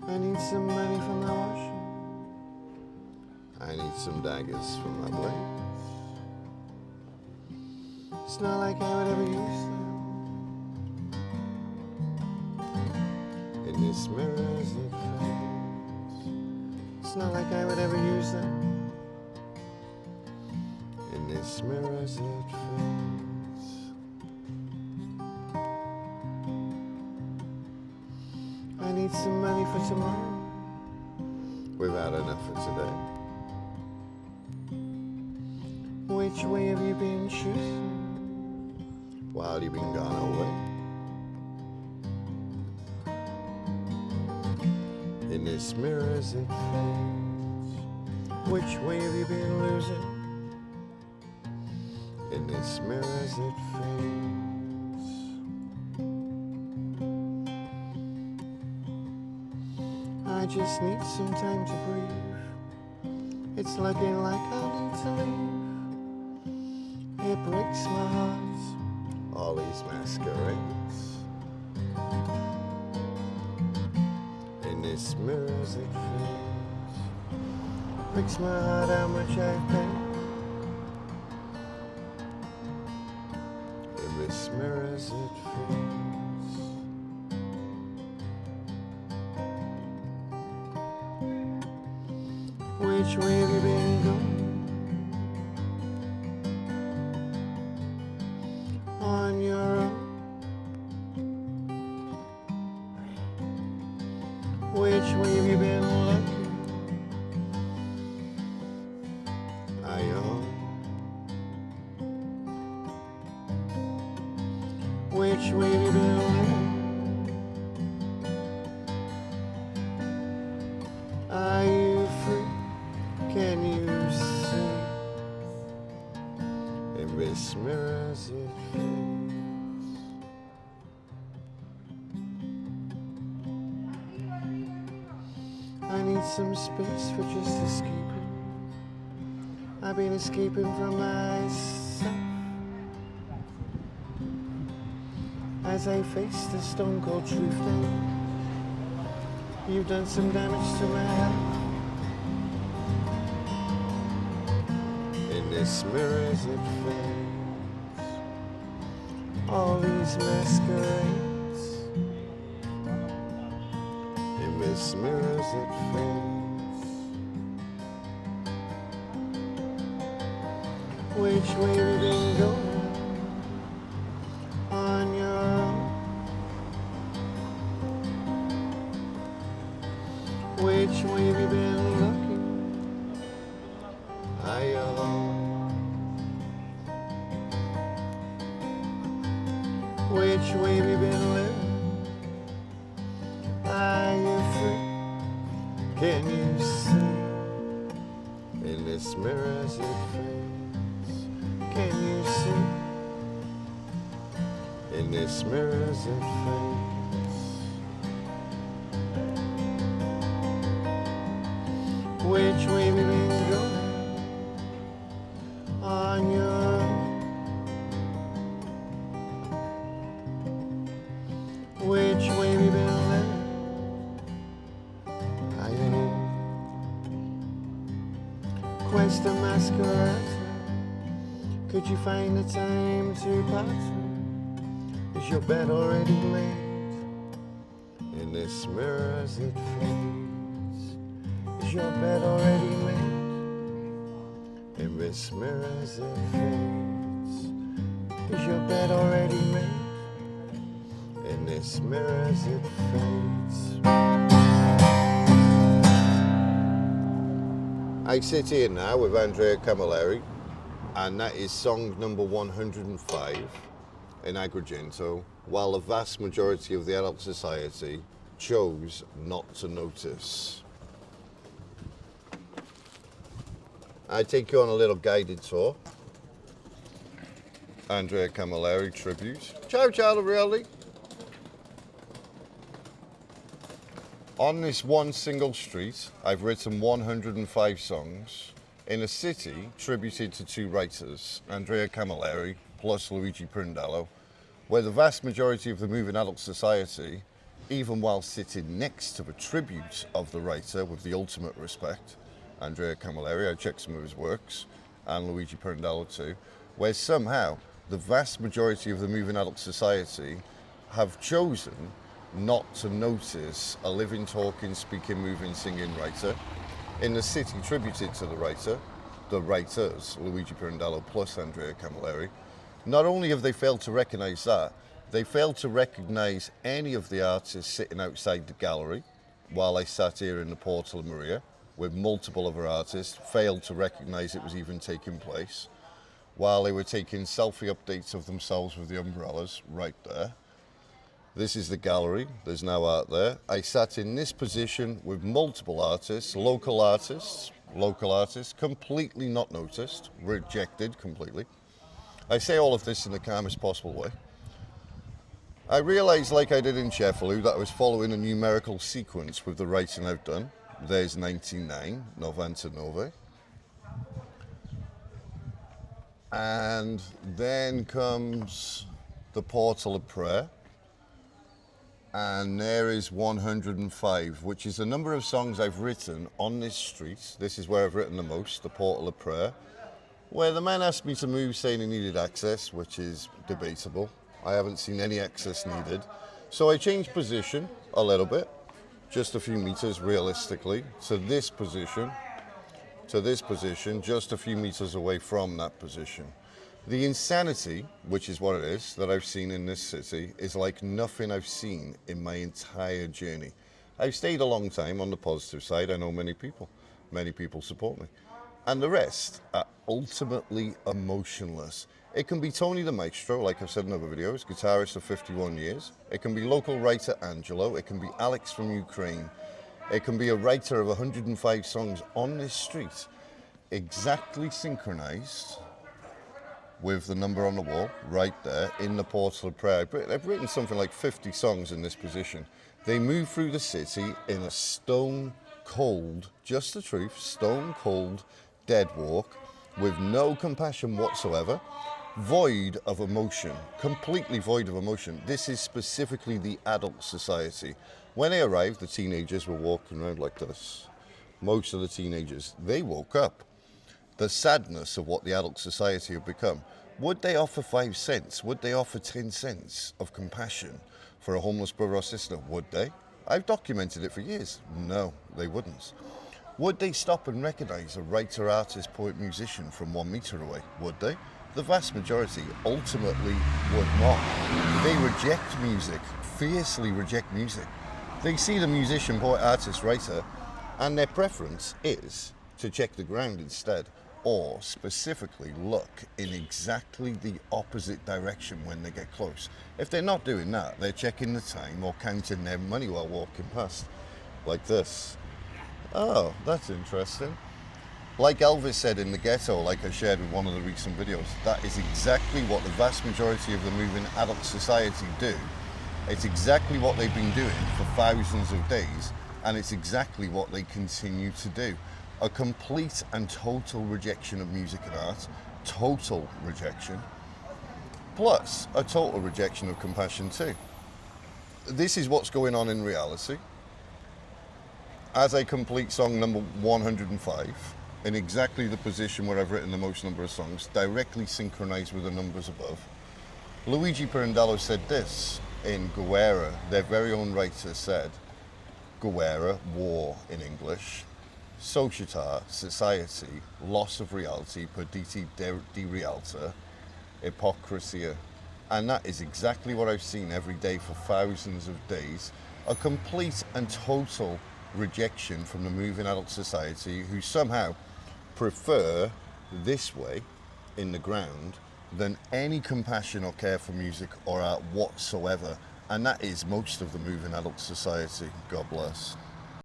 I need some money for my washing. I need some daggers for my blades. It's not like I would ever use them. In this mirror as it fades. It's not like I would ever use them. In this mirror as it fades. I need some money for tomorrow. We've had enough for today. Which way have you been choosing while you've been gone away? In this mirror as it fades. Which way have you been losing? In this mirror as it fades. I just need some time to breathe. It's looking like I'll need to leave. It breaks my heart, all these masquerades. In this mirror as it fades. Breaks my heart how much I've paid. In this mirror as it fades. Which way have you been going? On your own. Which way have you been looking? I own. Which way have you been living? Are you free? Can you see? In this mirror as it fades. I need some space for just escaping. I've been escaping from myself as I face the stone cold truth now. You've done some damage to my health. In this mirror as it fades. All these masquerades. In this mirror as it fades. Which way have you been going? On your own. Which way have you been looking? Are you alone? Which way have you been living? Are you free? Can you see? In this mirror as it fades. Can you see? In this mirror as it fades. Which way have you been going? On your own. Which way have you been living? I know. Quest of masquerade. Could you find the time to part? Is your bed already made? In this mirror as it fades. Is your bed already made? In this mirror as it fades. Is your bed already made? In this mirror as it fades. I sit here now with Andrea Camilleri, and that is song number 105 in Agrigento, while the vast majority of the adult society chose not to notice. I take you on a little guided tour. Andrea Camilleri tribute. Ciao ciao really. On this one single street, I've written 105 songs in a city tributed to two writers, Andrea Camilleri plus Luigi Pirandello, where the vast majority of the moving adult society even while sitting next to a tribute of the writer with the ultimate respect, Andrea Camilleri. I checked some of his works, and Luigi Pirandello too, where somehow the vast majority of the moving adult society have chosen not to notice a living, talking, speaking, moving, singing writer in the city tributed to the writer, the writers, Luigi Pirandello plus Andrea Camilleri. Not only have they failed to recognise that, they failed to recognise any of the artists sitting outside the gallery while I sat here in the Portal of Maria with multiple other artists, failed to recognise it was even taking place, while they were taking selfie updates of themselves with the umbrellas right there. This is the gallery, there's no art there. I sat in this position with multiple artists, local artists, completely not noticed, rejected completely. I say all of this in the calmest possible way. I realised, like I did in Sheffield, that I was following a numerical sequence with the writing I've done. There's 99, Novanta Nove. And then comes the Portal of Prayer. And there is 105, which is the number of songs I've written on this street. This is where I've written the most, the Portal of Prayer, where the man asked me to move saying he needed access, which is debatable. I haven't seen any access needed. So I changed position a little bit, just a few meters realistically, to this position, just a few meters away from that position. The insanity, which is what it is, that I've seen in this city is like nothing I've seen in my entire journey. I've stayed a long time on the positive side. I know many people support me. And the rest are ultimately emotionless. It can be Tony the Maestro, like I've said in other videos, guitarist of 51 years. It can be local writer Angelo. It can be Alex from Ukraine. It can be a writer of 105 songs on this street, exactly synchronized with the number on the wall right there in the Portal of Prayer. I've written something like 50 songs in this position. They move through the city in a stone cold, just the truth, stone cold dead walk with no compassion whatsoever, void of emotion, completely void of emotion. This is specifically the adult society. When they arrived, the teenagers were walking around like this. Most of the teenagers, they woke up. The sadness of what the adult society have become. Would they offer 5 cents? Would they offer 10 cents of compassion for a homeless brother or sister? Would they? I've documented it for years. No, they wouldn't. Would they stop and recognise a writer, artist, poet, musician from 1 meter away? Would they? The vast majority ultimately would not. They reject music, fiercely reject music. They see the musician, poet, artist, writer, and their preference is to check the ground instead, or specifically look in exactly the opposite direction when they get close. If they're not doing that, they're checking the time or counting their money while walking past, like this. Oh, that's interesting. Like Elvis said in the ghetto, like I shared with one of the recent videos, that is exactly what the vast majority of the moving adult society do. It's exactly what they've been doing for thousands of days, and it's exactly what they continue to do. A complete and total rejection of music and art, total rejection, plus a total rejection of compassion too. This is what's going on in reality. As I complete song number 105, in exactly the position where I've written the most number of songs, directly synchronized with the numbers above, Luigi Pirandello said this in Guerra. Their very own writer said, Guerra, war in English, società, society, loss of reality, perdita di realtà, hypocrisy. And that is exactly what I've seen every day for thousands of days. A complete and total rejection from the moving adult society who somehow prefer this way in the ground than any compassion or care for music or art whatsoever. And that is most of the moving adult society. God bless.